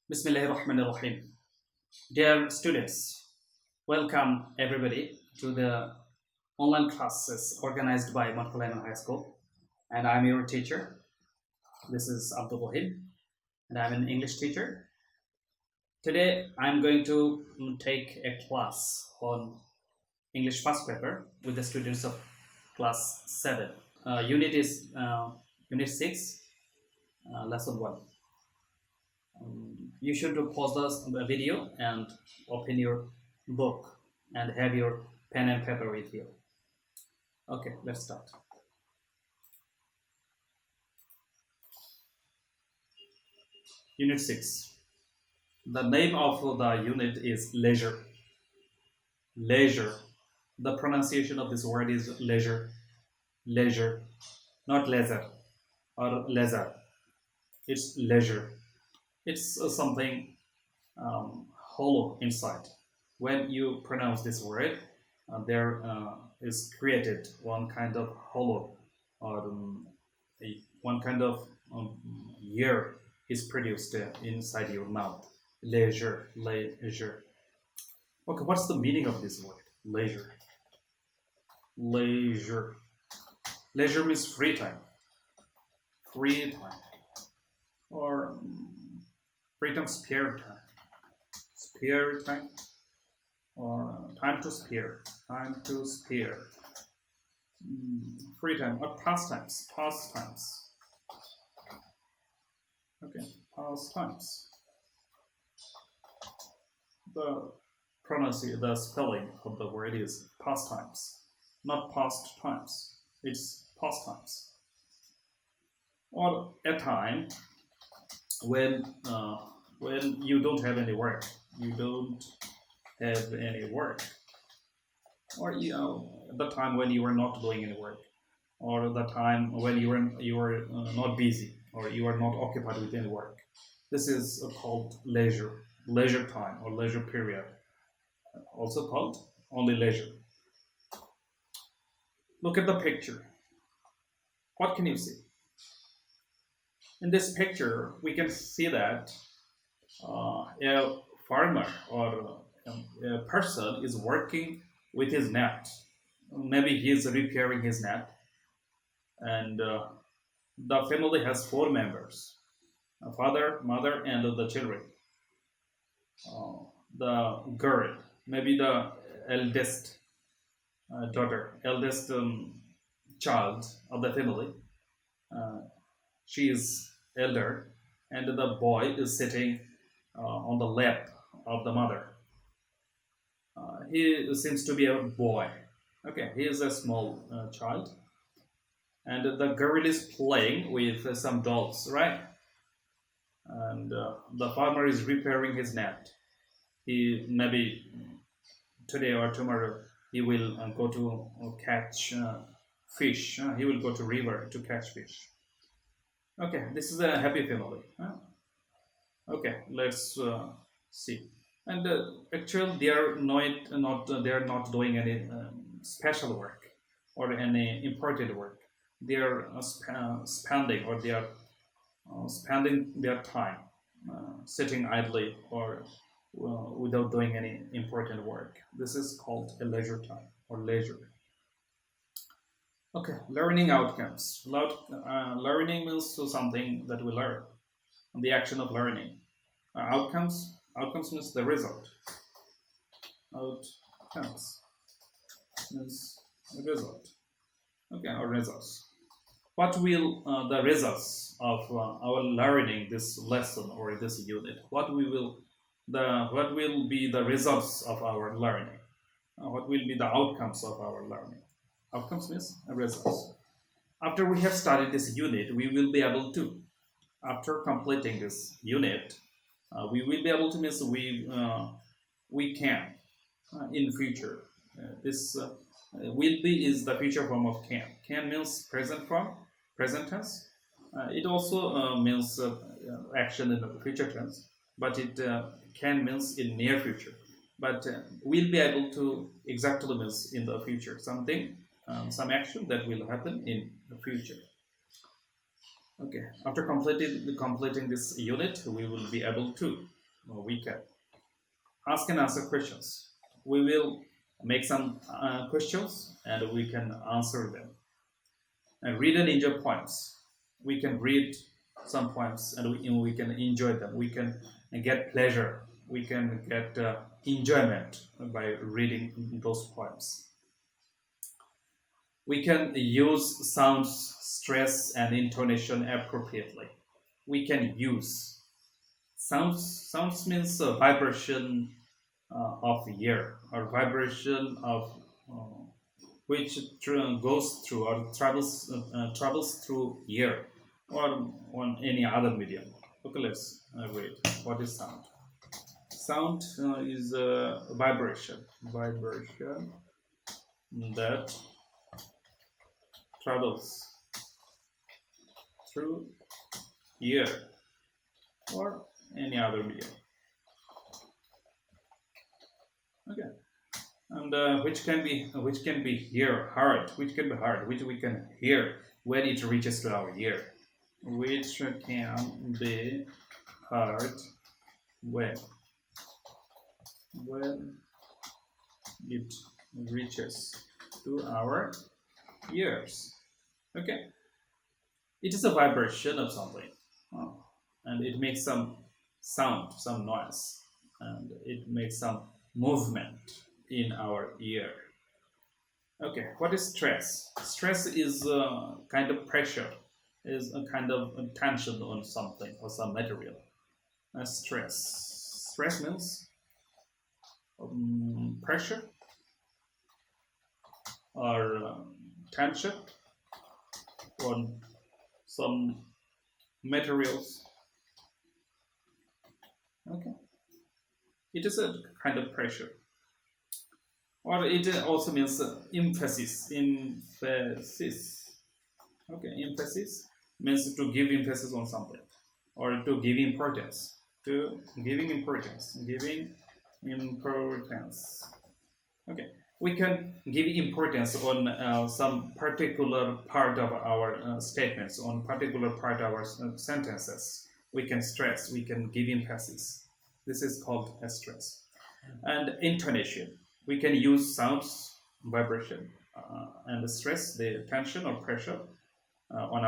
Bismillahirrahmanirrahim. Dear students, welcome everybody to the online classes organized by Marthalan High School. And I'm your teacher. This is Abdul Wahid, and I'm an English teacher. Today, I'm going to take a class on English first paper with the students of class 7. Unit is Unit 6, Lesson 1. You should pause the video and open your book and have your pen and paper with you. Okay, let's start. Unit 6. The name of the unit is leisure. Leisure. The pronunciation of this word is leisure. Leisure. Not leisure or leisure. It's leisure. It's something hollow inside. When you pronounce this word, there is created one kind of hollow, or one kind of air is produced inside your mouth. Leisure, leisure. Okay, what's the meaning of this word? Leisure. Leisure. Leisure means free time. Free time. Or free time, spare time. Spare time. Or time to spare. Time to spare. Free time or pastimes. Pastimes. Okay, pastimes. The pronunciation, the spelling of the word is pastimes, not past times. It's pastimes. Or a time when you don't have any work. You don't have any work. Or the time when you are not doing any work, or the time when you were not busy, or you are not occupied with any work. This is called leisure time or leisure period, also called only leisure. Look at the picture. What can you see? In this picture, we can see that a farmer or a person is working with his net. Maybe he is repairing his net, and the family has 4 members: a father, mother, and the children. The girl, maybe the eldest daughter, eldest child of the family. She is elder, and the boy is sitting on the lap of the mother. He seems to be a boy. Okay, he is a small child, and the girl is playing with some dolls, right? And the farmer is repairing his net. He maybe today or tomorrow he will go to catch fish. He will go to river to catch fish. Okay, this is a happy family. Okay, let's see. And actually, they are not doing any special work or any important work. They are spending, or they are spending their time sitting idly or without doing any important work. This is called a leisure time or leisure. Okay, learning outcomes. Learning means something that we learn. The action of learning. Outcomes means the result. Outcomes means the result. Okay, or results. What will the results of our learning this lesson or this unit? What will be the results of our learning? What will be the outcomes of our learning? Outcomes means results. After we have studied this unit, we will be able to, after completing this unit, we will be able to means we can in future. This will be is the future form of can. Can means present form, present tense. It also means action in the future tense, but it can means in near future. But we'll be able to exactly means in the future something, some action that will happen in the future. Okay, after completing this unit, we will be able to we can ask and answer questions. We will make some questions and we can answer them. And read and enjoy poems. We can read some poems and we can enjoy them. We can get pleasure. We can get enjoyment by reading those poems. We can use sounds, stress, and intonation appropriately. We can use sounds. Sounds means vibration of the air or vibration of which goes through or travels through air or on any other medium. Okay, let's read. What is sound? Sound is a vibration that travels through air or any other medium. Okay, and which can be heard, which we can hear when it reaches to our ear, which can be heard when it reaches to our ears. Okay, it is a vibration of something, and it makes some sound, some noise, and it makes some movement in our ear. Okay, what is stress? Stress is a kind of pressure, is a kind of tension on something or some material. Stress means pressure or tension on some materials. Okay, it is a kind of pressure, or it also means emphasis. Okay, emphasis means to give emphasis on something or to give importance. Giving importance. Okay, we can give importance on some particular part of our statements, on particular part of our sentences. We can stress, we can give emphasis. This is called a stress. And intonation, we can use sounds, vibration, and stress, the tension or pressure on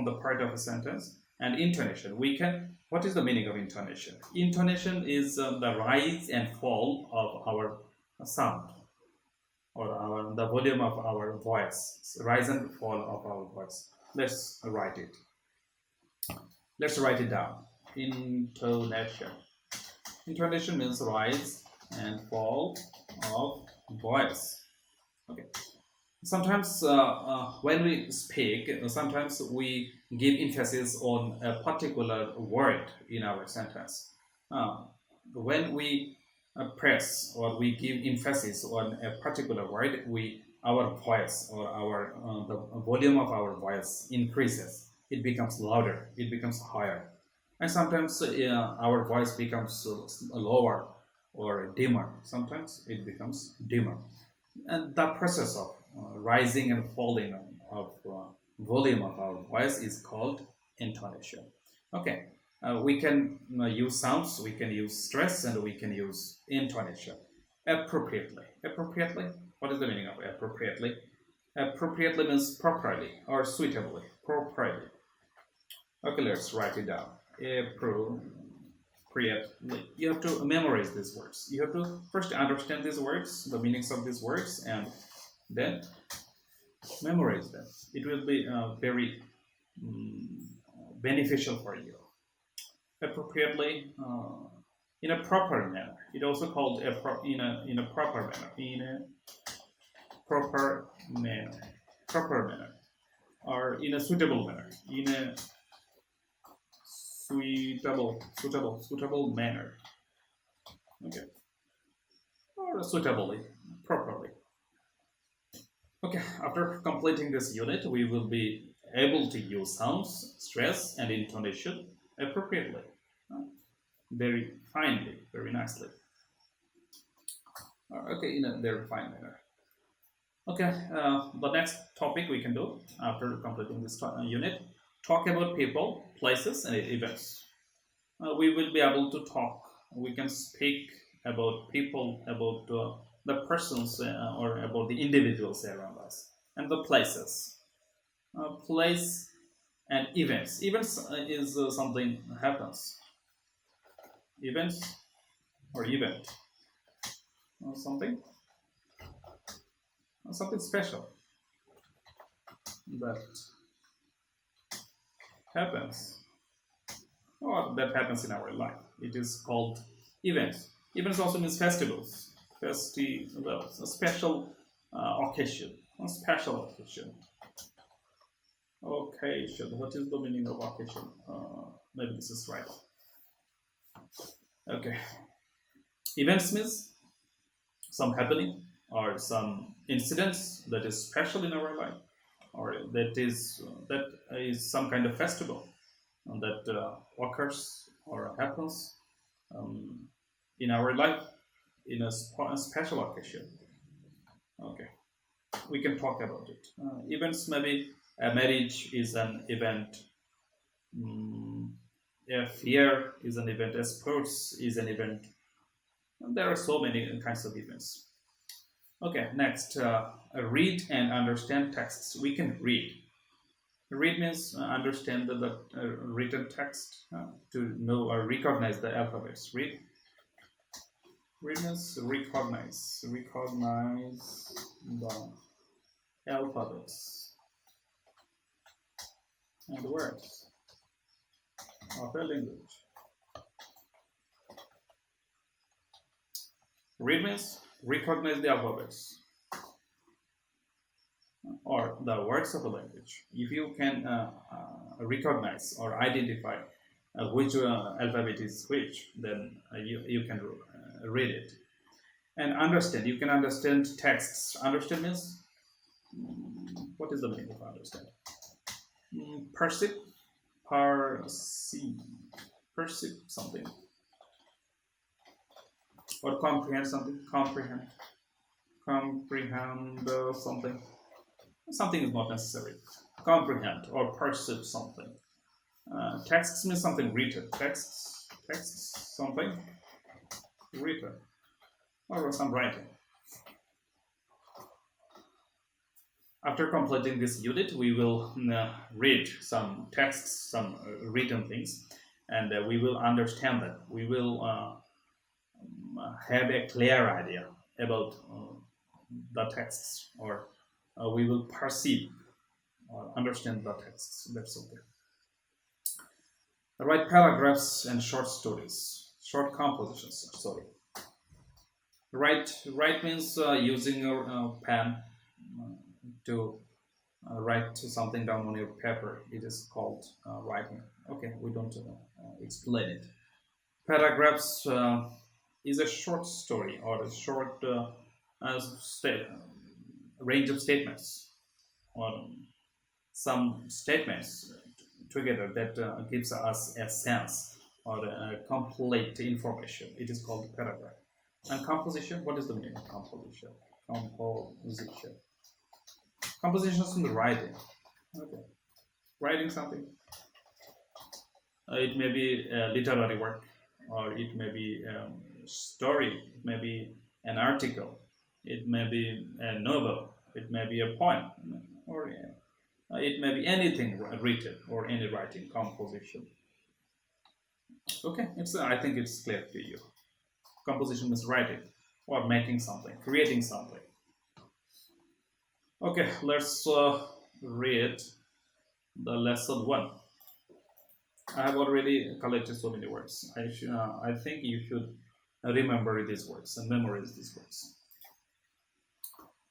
the part of a sentence. And intonation, we can. What is the meaning of intonation? Intonation is the rise and fall of our sound, or the volume of our voice, rise and fall of our voice. Let's write it. Let's write it down. Intonation. Intonation means rise and fall of voice. Okay. Sometimes when we speak, sometimes we give emphasis on a particular word in our sentence. When we press or we give emphasis on a particular word, our voice or the volume of our voice increases. It becomes louder. It becomes higher, and sometimes our voice becomes lower or dimmer. Sometimes it becomes dimmer, and the process of rising and falling of volume of our voice is called intonation. Okay, we can use sounds, we can use stress, and we can use intonation appropriately. Appropriately, what is the meaning of appropriately? Appropriately means properly or suitably. Properly. Okay, let's write it down. Appropriately. You have to memorize these words. You have to first understand these words, the meanings of these words, and then memorize them. It will be very beneficial for you. Appropriately, in a proper manner. It also called in a proper manner. In a proper manner, or in a suitable manner. In a suitable manner. Okay, or suitably, properly. Okay, after completing this unit, we will be able to use sounds, stress, and intonation appropriately, very finely, very nicely. Okay, in a very fine manner. Okay, the next topic we can do after completing this unit, talk about people, places, and events. We will be able to talk We can speak about people, about the persons, or about the individuals around us, and the places. Place and events. Events is something happens. Events or event. Something, something special that happens, or that happens in our life. It is called events. Events also means festivals. Festivals, a special occasion. A special occasion. Occasion. What is the meaning of occasion? Maybe this is right. Okay. Events means some happening or some incidents that is special in our life, or that is some kind of festival that occurs or happens um, in our life in a special occasion. Okay, we can talk about it. Events, maybe a marriage is an event. Mm, a fear is an event. A sports is an event. And there are so many kinds of events. Okay, next, read and understand texts. We can read. Read means understand the written text, to know or recognize the alphabets. Read means recognize the alphabets and words of a language. Read means recognize the alphabets or the words of a language. If you can recognize or identify which alphabet is which, then you can read it. And understand, you can understand texts. Understand means, what is the meaning of understand? Perceive, perceive, perceive something, or comprehend something, comprehend something. Something is not necessary. Comprehend or perceive something. Texts means something written. Texts, something written, or some writing. After completing this unit, we will read some texts, some written things, and we will understand them. We will have a clear idea about the texts, or we will perceive or understand the texts. That's okay. Write paragraphs and short stories, short compositions. Sorry. Write means using your pen to write something down on your paper. It is called writing. Okay, we don't explain it. Paragraphs is a short story or a short range of statements, or some statements together that gives us a sense or a complete information. It is called paragraph. And composition, what is the meaning of composition? Composition. Composition is in the writing. Okay. Writing something. It may be a literary work, or it may be a story, it may be an article, it may be a novel, it may be a poem, or it may be anything written or any writing composition. Okay, I think it's clear to you. Composition is writing or making something, creating something. Okay, let's read the lesson 1. I have already collected so many words. I think you should remember these words and memorize these words.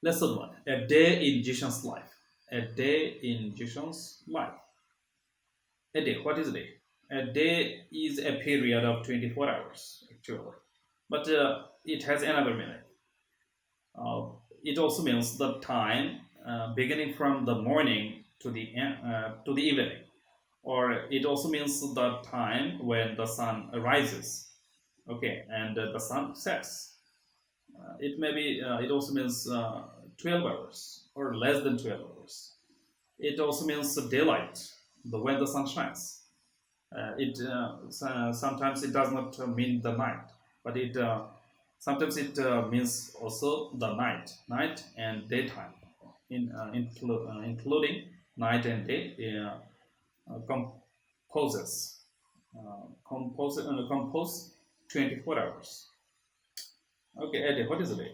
Lesson 1. A day in Jishan's life. A day in Jishan's life. A day. What is a day? A day is a period of 24 hours, actually. But it has another meaning. It also means the time beginning from the morning to the evening. Or it also means the time when the sun rises, okay, and the sun sets. It also means 12 hours or less than 12 hours. It also means daylight, when the sun shines. Sometimes it does not mean the night, but it sometimes it means also the night and daytime, including night and day. Composes compose 24 hours. Okay, Eddie, what is a day?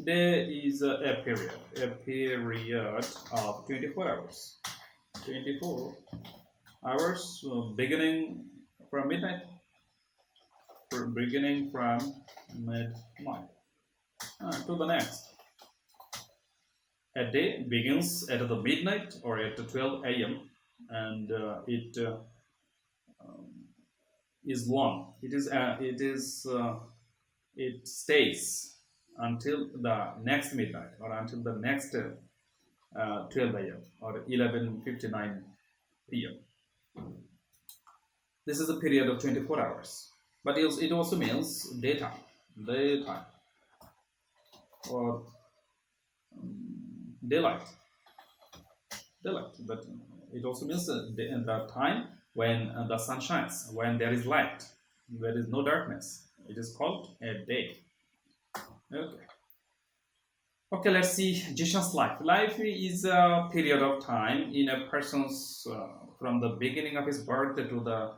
Day is a period of 24 hours. 24 hours beginning from midnight. Beginning from midnight to the next. A day begins at the midnight or at 12 a.m. and um, is long. It stays until the next midnight or until the next 12 a.m. or 11:59 p.m. This is a period of 24 hours, but it also means daytime or daylight. But it also means the time when the sun shines, when there is light, there is no darkness. It is called a day. Okay. Okay, let's see Jishan's life. Life is a period of time in a person's from the beginning of his birth to the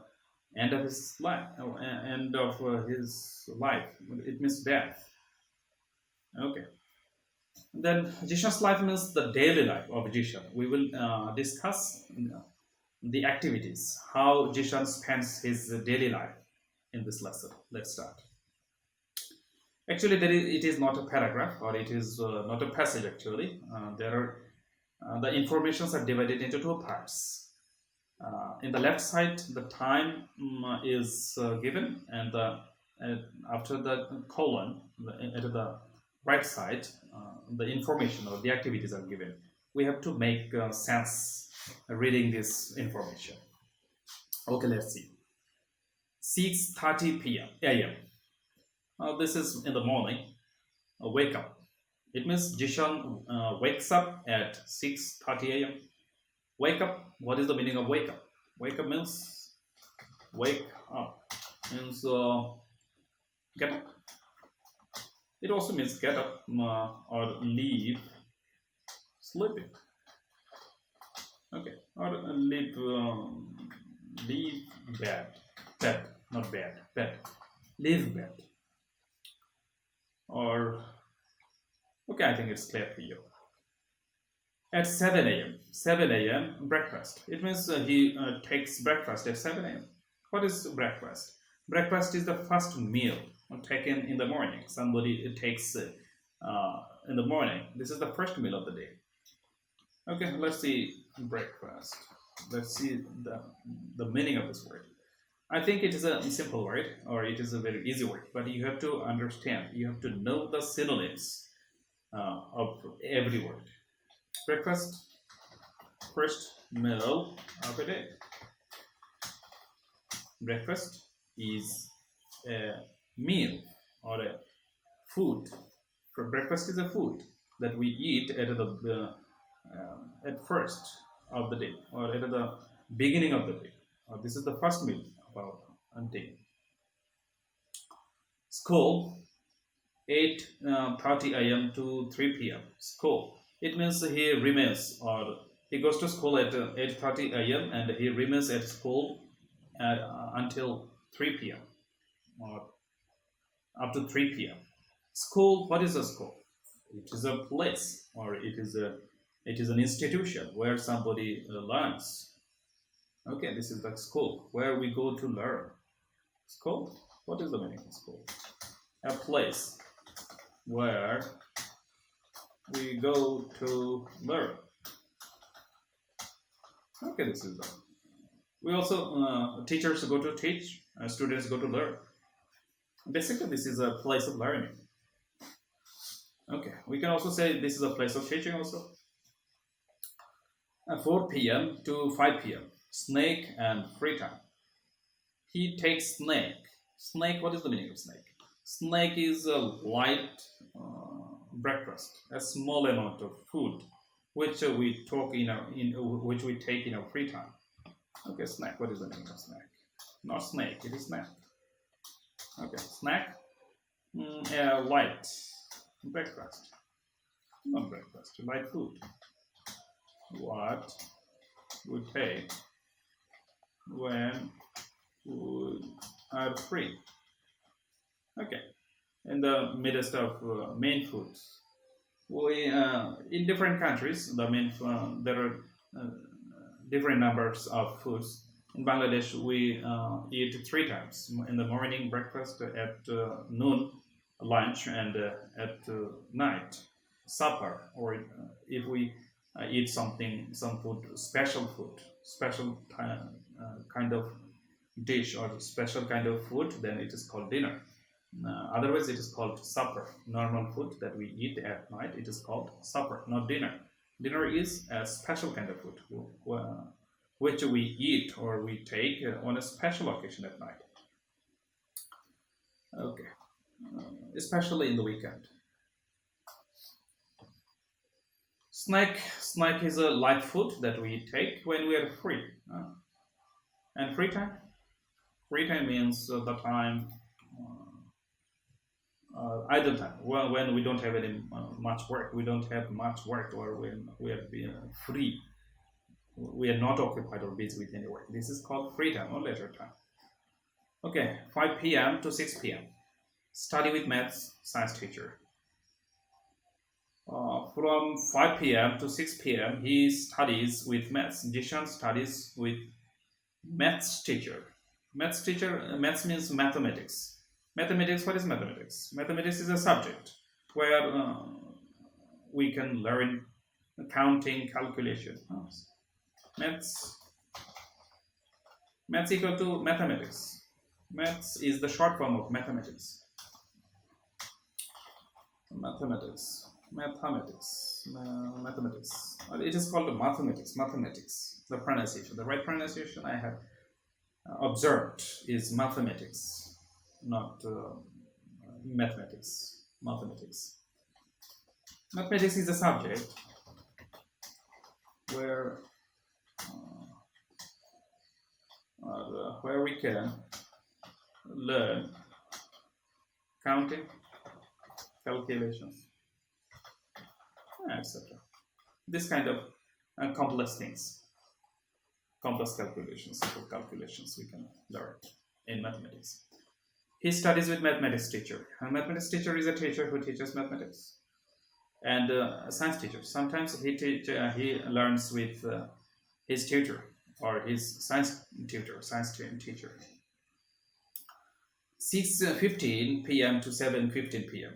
end of his life. End of his life. It means death. Okay. Then Jishan's life means the daily life of Jishan. We will discuss the activities, how Jishan spends his daily life in this lesson. Let's start. Actually, it is not a paragraph or it is not a passage. Actually, there are the informations are divided into two parts. In the left side, the time is given, and after the colon, at the right side, the information or the activities are given. We have to make sense reading this information. Okay, let's see. 6:30 p.m. a.m. This is in the morning. Wake up. It means Jishan wakes up at 6:30 a.m. Wake up. What is the meaning of wake up? Wake up means wake up. Means get up. It also means get up or leave sleeping. Okay, or leave bed, not bed. Leave bed. Or okay, I think it's clear for you. At 7 a.m. 7 a.m. breakfast. It means he takes breakfast at 7 a.m. What is breakfast? Breakfast is the first meal taken in the morning. Somebody takes in the morning. This is the first meal of the day. Okay, let's see breakfast. Let's see the meaning of this word. I think it is a simple word or it is a very easy word, but you have to understand, you have to know the synonyms of every word. Breakfast, first meal of a day. Breakfast is a meal or a food. For breakfast is a food that we eat at first of the day or at the beginning of the day. This is the first meal about a day. School, 8:30 a.m. to 3 p.m. School. It means he remains or he goes to school at 8:30 a.m. and he remains at school until 3 p.m. or up to 3 p.m. School. What is a school? It is a place or it is an institution where somebody learns. Okay, this is the school where we go to learn. School. What is the meaning of school? A place where we go to learn. Okay, this is that. We also teachers go to teach, students go to learn. Basically, this is a place of learning. Okay, we can also say this is a place of teaching also. 4 p.m. to 5 p.m. Snake and free time. He takes snake. Snake, what is the meaning of snake? Snake is a light breakfast, a small amount of food, which we take in our free time. Okay, snack. What is the meaning of snack? Not snake, it is snack. Okay, snack. Light breakfast. Not breakfast, light food. What we take when we are free. Okay, in the midst of main foods, we in different countries the main there are uh, different numbers of foods. In Bangladesh, we eat three times: in the morning, breakfast; at noon, lunch; and at night, supper. Or if we eat something, some food, special kind of dish or special kind of food, then it is called dinner. Otherwise, it is called supper. Normal food that we eat at night, it is called supper, not dinner. Dinner is a special kind of food which we eat or we take on a special occasion at night. Okay, especially in the weekend. Snack is a light food that we take when we are free. And free time? Free time means the time idle time, when we don't have any much work, we don't have much work, or when we are free, we are not occupied or busy with any work. This is called free time or leisure time. Okay, 5 p.m. to 6 p.m. Study with maths science teacher. From 5 p.m. to 6 p.m. he studies with maths. Jishan studies with maths teacher. Maths means mathematics. Mathematics, what is mathematics? Mathematics is a subject where we can learn counting, calculation. Maths equal to mathematics. Maths is the short form of mathematics. Mathematics. It is called mathematics. The pronunciation, the right pronunciation I have observed is mathematics, not mathematics. Mathematics is a subject where we can learn counting, calculations, etc. This kind of complex things, complex calculations, simple calculations we can learn in mathematics. He studies with mathematics teacher. A mathematics teacher is a teacher who teaches mathematics, and a science teacher. Sometimes he learns with his tutor or his science teacher. 6:15 p.m. to 7:15 p.m.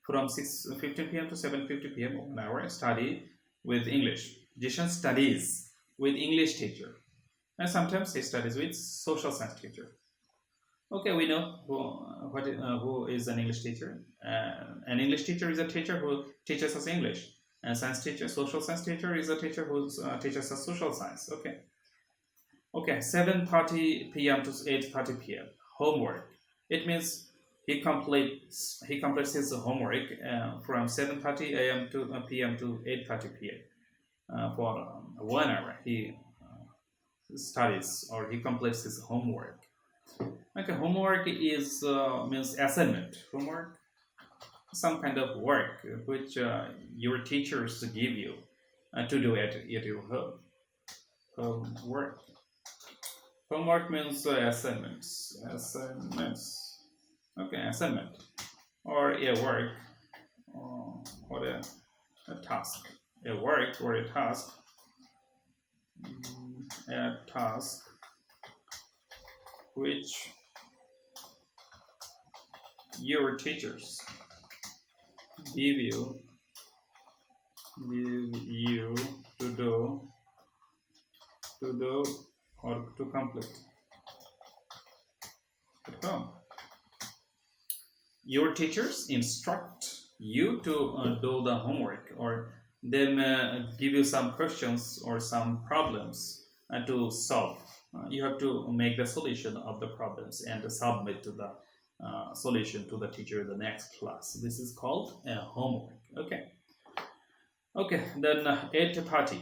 From 6:15 p.m. to 7:50 p.m. 1 hour study with English. Jishan studies with English teacher, and sometimes he studies with social science teacher. Okay, we know who is an English teacher. An English teacher is a teacher who teaches us English, and social science teacher is a teacher who teaches us social science. Okay, 7:30 p.m. to 8:30 p.m. Homework. It means he completes his homework from 7:30 a.m. to p.m. to 8:30 p.m. For 1 hour. He studies or he completes his homework. Okay, homework is means assignment. Homework, some kind of work which your teachers give you to do at your home. Homework. Homework means assignments. Okay, assignment or a work or a task. A work or a task. A task which your teachers give you to do or to complete at home. Your teachers instruct you to do the homework, or they may give you some questions or some problems to solve. You have to make the solution of the problems and submit to the solution to the teacher in the next class. This is called homework. Okay. Then 8:30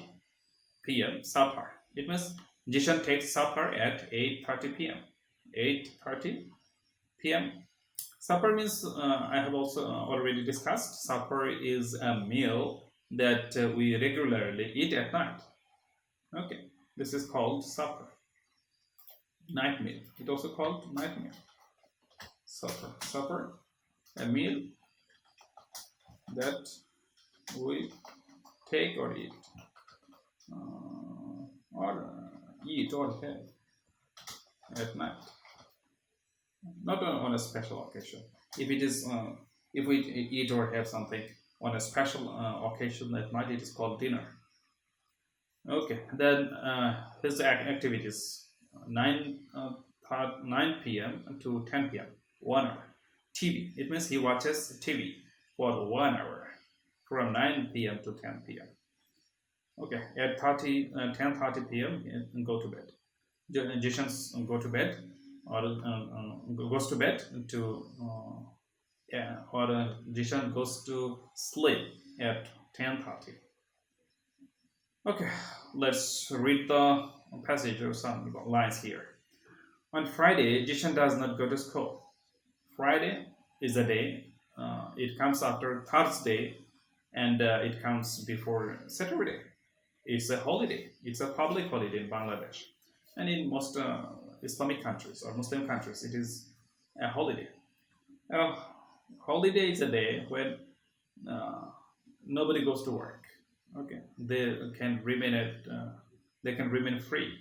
p.m. supper. It means Jishan takes supper at 8:30 p.m. 8:30 p.m. Supper means, I have also already discussed, supper is a meal that we regularly eat at night. Okay, this is called supper. Night meal. It also called night meal. Supper. Supper, a meal that we take or eat, or eat or have at night, not on a special occasion. If it is, if we eat or have something on a special occasion at night, it is called dinner. Okay, then his activities, 9 p.m. to 10 p.m. 1 hour. TV. It means he watches TV for 1 hour from 9 p.m. to 10 p.m. Okay, at 10:30 p.m. Go to bed. Jishans go to bed, or goes to bed to yeah, or Jishan goes to sleep at 10:30. Okay, let's read the passage or some lines here. On Friday, Jishan does not go to school. Friday is a day. It comes after Thursday, and it comes before Saturday. It's a holiday. It's a public holiday in Bangladesh, and in most Islamic countries or Muslim countries, it is a holiday. Uh, Holiday is a day when uh, nobody goes to work. Okay, they can remain free,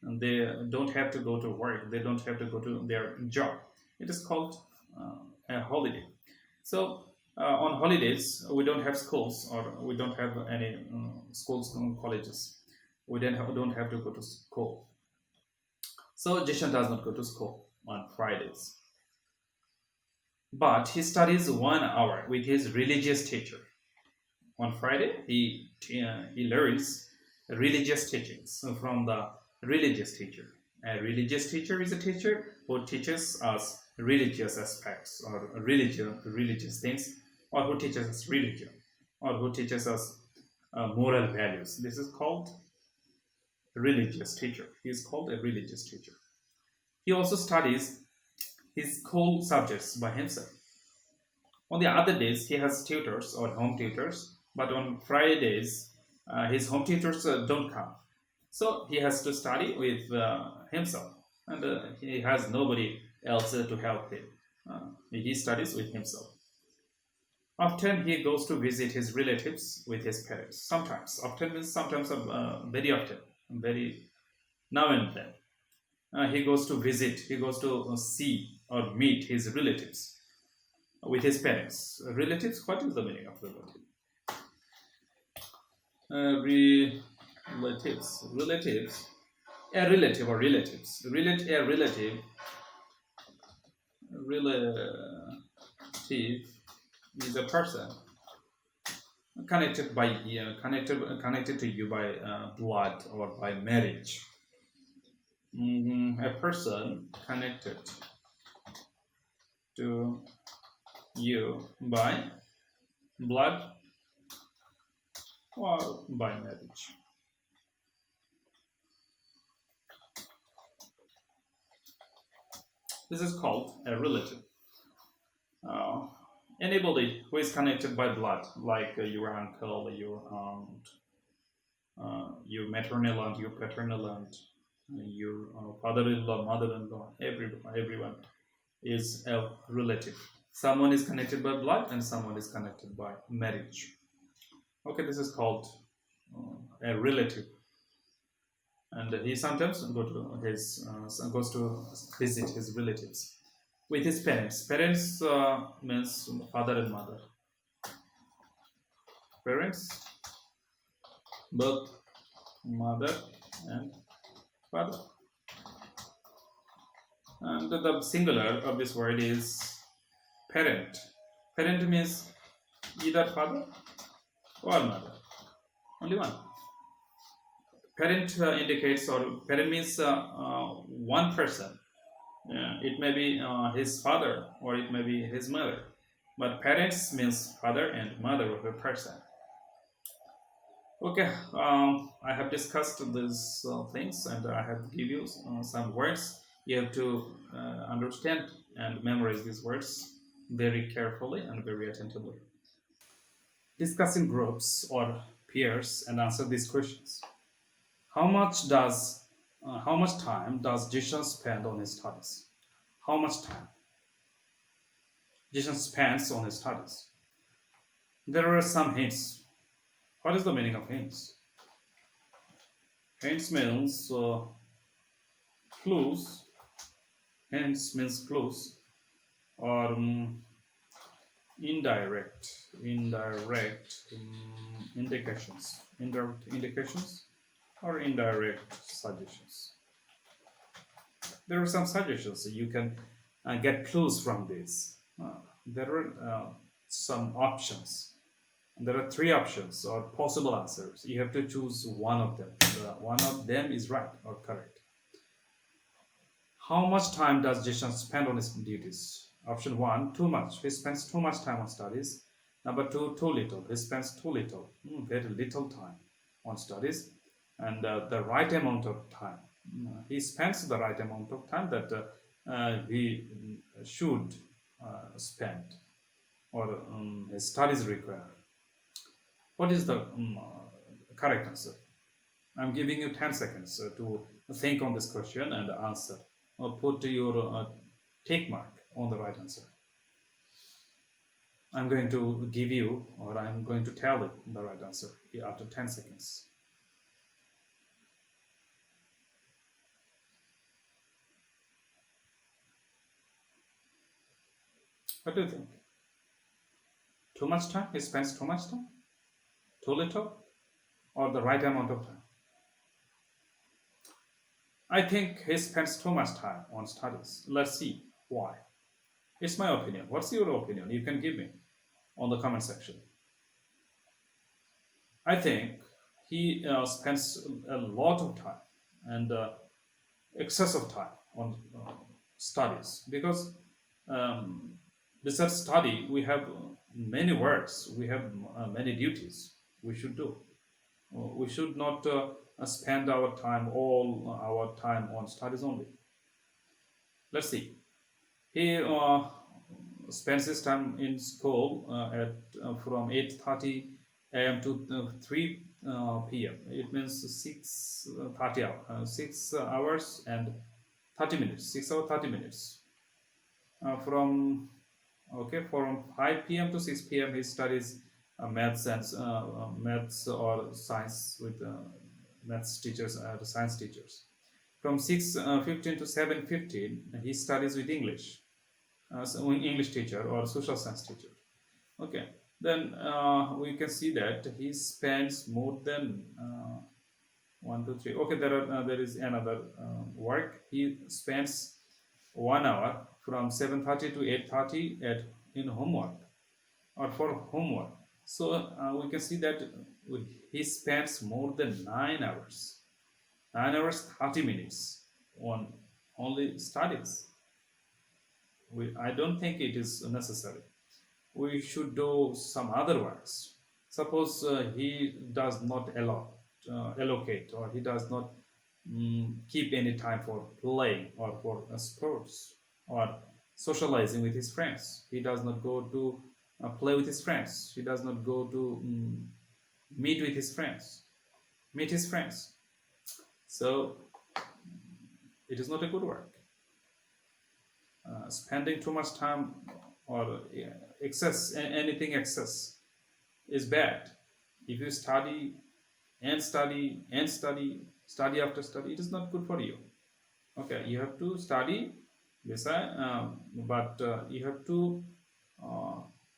and they don't have to go to work. They don't have to go to their job. It is called a holiday. So on holidays, we don't have schools, or we don't have any schools and colleges. We don't have to go to school. So Jishan does not go to school on Fridays, but he studies 1 hour with his religious teacher. On Friday, he learns religious teachings from the religious teacher. A religious teacher is a teacher who teaches us religious aspects, or religious things, or who teaches us religion, or who teaches us moral values. This is called religious teacher. He is called a religious teacher. He also studies his school subjects by himself. On the other days, he has tutors or home tutors, but on Fridays, his home tutors don't come. So he has to study with himself, and he has nobody else to help him. He studies with himself. Often he goes to visit his relatives with his parents. Sometimes, often means sometimes, very often, very now and then. He goes to visit, he goes to see or meet his relatives with his parents. Relatives, what is the meaning of relative? Relatives, a relative or relatives. A relative is a person connected to you by blood or by marriage. A person connected to you by blood or by marriage. This is called a relative. Anybody who is connected by blood, like your uncle, your aunt, your maternal aunt, your paternal aunt, your father-in-law, mother-in-law, everyone is a relative. Someone is connected by blood, and someone is connected by marriage. Okay, this is called a relative, and he sometimes goes to visit his relatives with his parents. Parents means father and mother. Parents, both mother and father. And the singular of this word is parent. Parent means either father or mother. Only one. Parent indicates, or parent means one person. It may be his father, or it may be his mother. But parents means father and mother of a person. Okay, I have discussed these things and I have give you some words. You have to understand and memorize these words very carefully and very attentively. Discuss in groups or peers and answer these questions. How much time does Jishan spend on his studies? How much time Jishan spends on his studies? There are some hints. What is the meaning of hints? Hints means clues. Hints means clues or indirect indications, indirect indications or indirect suggestions. There are some suggestions so you can get clues from this. There are some options. There are three options or possible answers. You have to choose one of them. One of them is right or correct. How much time does Jishan spend on his duties? Option one, too much. He spends too much time on studies. Number two, too little. He spends too little, very little time on studies. And the right amount of time. He spends the right amount of time that he should spend or his studies require. What is the correct answer? I'm giving you 10 seconds to think on this question and answer. Or put your tick mark on the right answer. I'm going to give you, or I'm going to tell you the right answer after 10 seconds. What do you think? Too much time? He spends too much time? Too little? Or the right amount of time? I think he spends too much time on studies. Let's see why. It's my opinion. What's your opinion? You can give me on the comment section. I think he spends a lot of time and excess of time on studies because besides study we have many works, we have many duties we should do. We should not spend all our time on studies only. Let's see. He spends his time in school at from 8:30 a.m. to 3 p.m. It means 6:30 hours, 6 hours and 30 minutes. 6 hours 30 minutes. From from 5 p.m. to 6 p.m. he studies maths or science with maths teachers, the science teachers. From 6:15 to 7:15 he studies with English, so English teacher or social science teacher. Okay, then we can see that he spends more than 1, 2, 3. Okay, there is another work. He spends 1 hour from 7:30 to 8:30 at in homework or for homework. So we can see that he spends more than 9 hours, 9 hours 30 minutes on only studies. I don't think it is necessary. We should do some other works. Suppose he does not allocate or he does not keep any time for playing or for sports or socializing with his friends. He does not go to play with his friends. He does not go to meet with his friends, meet his friends. So it is not a good work. Spending too much time or anything excess is bad. If you study and study and study after study, it is not good for you. Okay, you have to study but you have to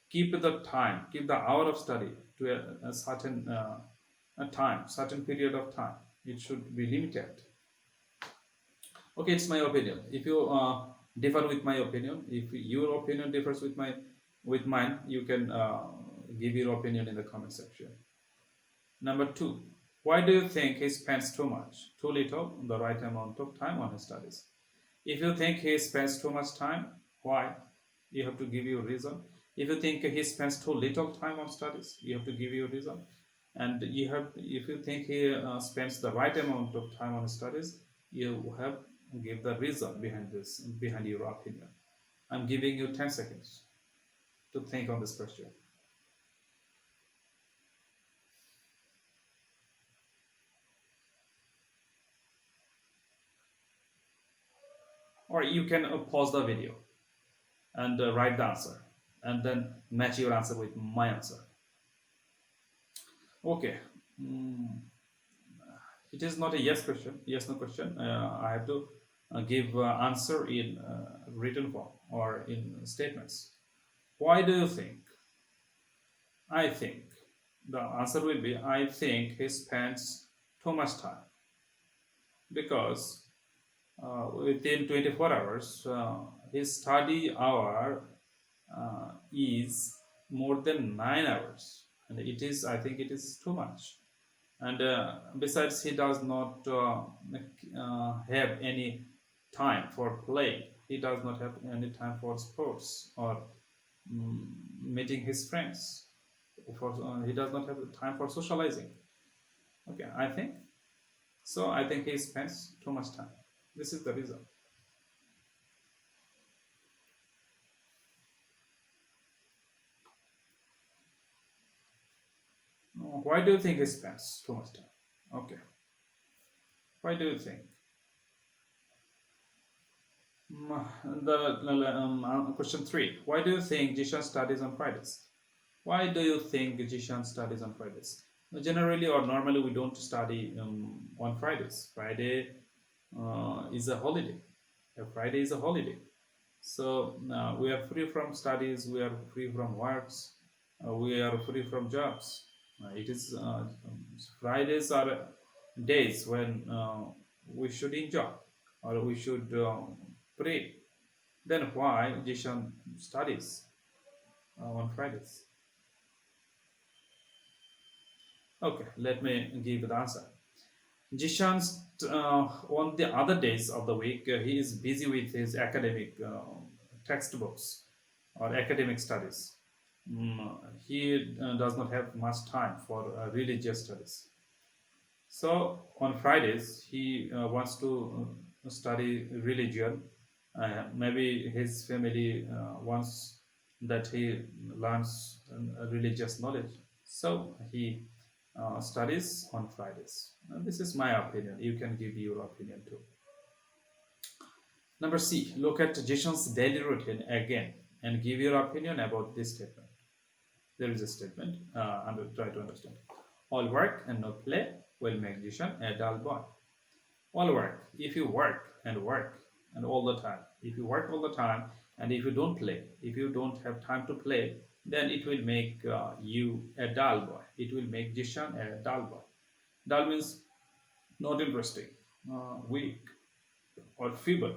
keep the time, keep the hour of study to a certain time, certain period of time. It should be limited. Okay, it's my opinion. If you differ with my opinion, if your opinion differs with mine, you can give your opinion in the comment section. Number two, why do you think he spends too much, too little, the right amount of time on his studies? If you think he spends too much time, why? You have to give your reason. If you think he spends too little time on studies, you have to give your reason. And you have, if you think he spends the right amount of time on studies, you have give the reason behind this, behind your opinion. I'm giving you 10 seconds to think on this question. Or you can pause the video and write the answer and then match your answer with my answer. Okay. Mm, it is not a yes question, yes no question. I have to give answer in written form or in statements. Why do you think? I think the answer will be I think he spends too much time because within 24 hours, his study hour is more than 9 hours, and it is, I think, it is too much. And besides, he does not have any time for play. He does not have any time for sports or meeting his friends. He does not have time for socializing. Okay, I think so. I think he spends too much time. This is the reason. Why do you think he spends too much time? Okay. Why do you think? Question three. Why do you think Jishan studies on Fridays? Why do you think Jishan studies on Fridays? Generally or normally, we don't study on Fridays. Friday is a holiday. Friday is a holiday. So we are free from studies, we are free from works, we are free from jobs. It is Fridays are days when we should enjoy or we should pray. Then why Jishan studies on Fridays? Okay, let me give the answer. Jishan, on the other days of the week, he is busy with his academic textbooks or academic studies. He does not have much time for religious studies. So on Fridays, he wants to study religion. Maybe his family wants that he learns religious knowledge. So he studies on Fridays. This is my opinion. You can give your opinion too. Number C, look at Jishan's daily routine again and give your opinion about this statement. There is a statement, and try to understand. All work and no play will make Jishan a dull boy. All work, if you work and all the time, if you work all the time and if you don't play, if you don't have time to play, then it will make you a dull boy. It will make Jishan a dull boy. Dull means not interesting, weak, or feeble.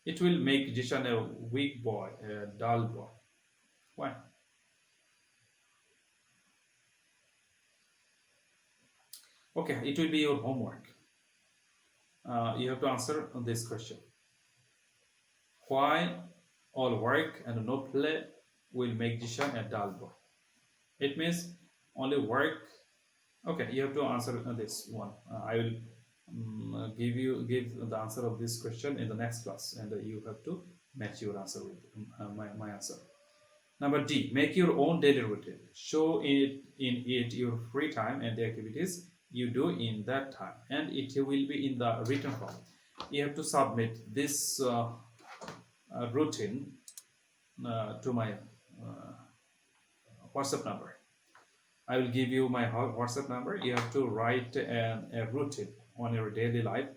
It will make Jishan a weak boy, a dull boy. Why? Okay, it will be your homework. You have to answer this question. Why all work and no play will make Jishan a dull boy? It means only work. Okay, you have to answer this one. I will give the answer of this question in the next class, and you have to match your answer with my answer. Number D, make your own daily routine. Show it in it your free time and the activities you do in that time, and it will be in the written form. You have to submit this routine to my WhatsApp number. I will give you my WhatsApp number. You have to write a routine on your daily life,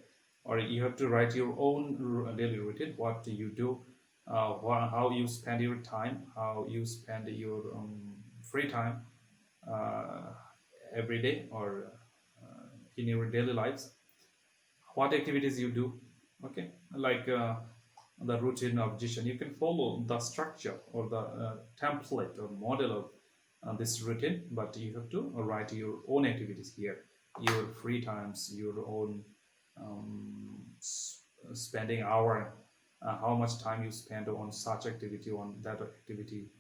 or you have to write your own daily routine, what you do, how you spend your time, how you spend your free time every day or in your daily lives, what activities you do. Okay, like the routine of Jishan. You can follow the structure or the template or model of this routine, but you have to write your own activities here, your free times, your own spending hour, how much time you spend on such activity, on that activity.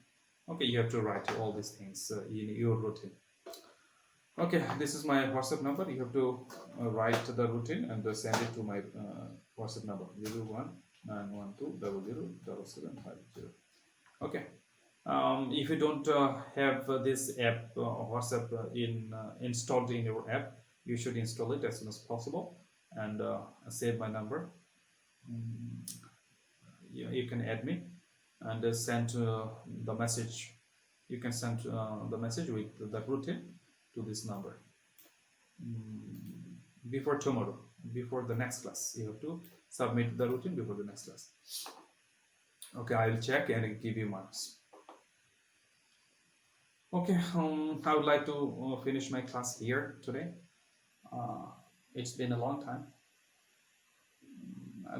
Okay, you have to write all these things in your routine. Okay, this is my WhatsApp number. You have to write the routine and send it to my WhatsApp number 019112007750. Okay. If you don't have this app WhatsApp installed in your app, you should install it as soon as possible and save my number. Mm, you can add me and send the message. You can send the message with the routine to this number. Before tomorrow, before the next class, you have to submit the routine before the next class. Okay, I will check and give you marks. Okay, I would like to finish my class here today. It's been a long time.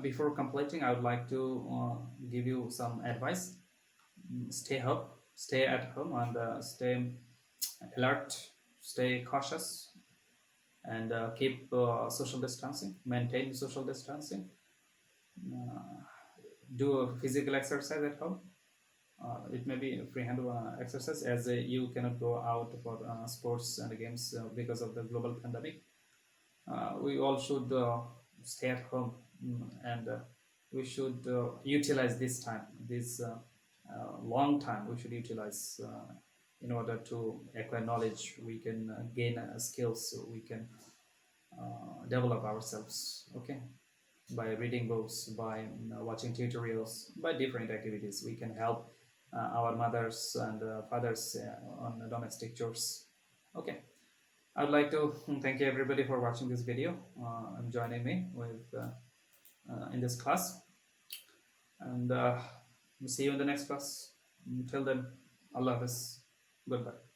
Before completing, I would like to give you some advice. Stay home, stay at home, and stay alert, stay cautious, and keep social distancing, maintain social distancing. Do a physical exercise at home. It may be free hand exercise, as you cannot go out for sports and games because of the global pandemic. We all should stay at home, and we should utilize this time, this long time. We should utilize in order to acquire knowledge. We can gain skills. So we can develop ourselves. Okay, by reading books, by watching tutorials, by different activities, we can help our mothers and fathers on domestic chores. Okay, I would like to thank you everybody for watching this video and joining me with in this class, and see you in the next class. Until then, Allah Hafiz. Goodbye.